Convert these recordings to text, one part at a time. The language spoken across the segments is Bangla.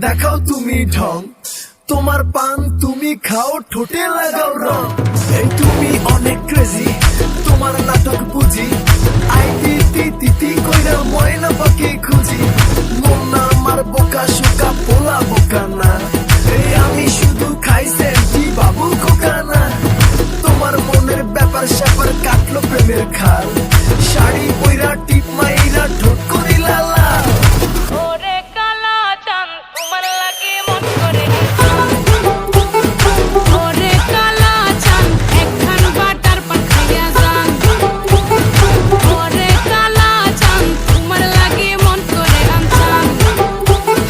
দেখাও তুমি ঢং, তোমার পান তুমি খাও ঠোঁটে লাগাও রং। এই তুমি অনেক ক্রেজি, তোমার নাটক বুঝি, আই তিতি তিতি কইরা ময়না পাখি খুঁজি। মন না আমার বোকা শোকা পোলা বোকা না, এই আমি শুধু খাই সেন্টি বাবু খোকা না। তোমার মনের ব্যাপার স্যাপার কাটলো প্রেমের খাল, শাড়ি পইরা টিপ মাইরা ঠোঁট করিলা লাল। ওরে কালা চাঁদ তোমার লাগে মন করে, ওরে কালা চাঁদ একখান বাটার পান খাইয়া যান। ওরে কালা চাঁদ তোমার লাগে মন করে আনছান,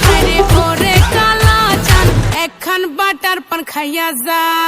হায়রে ওরে কালা চাঁদ একখান বাটার পান খাইয়া যান।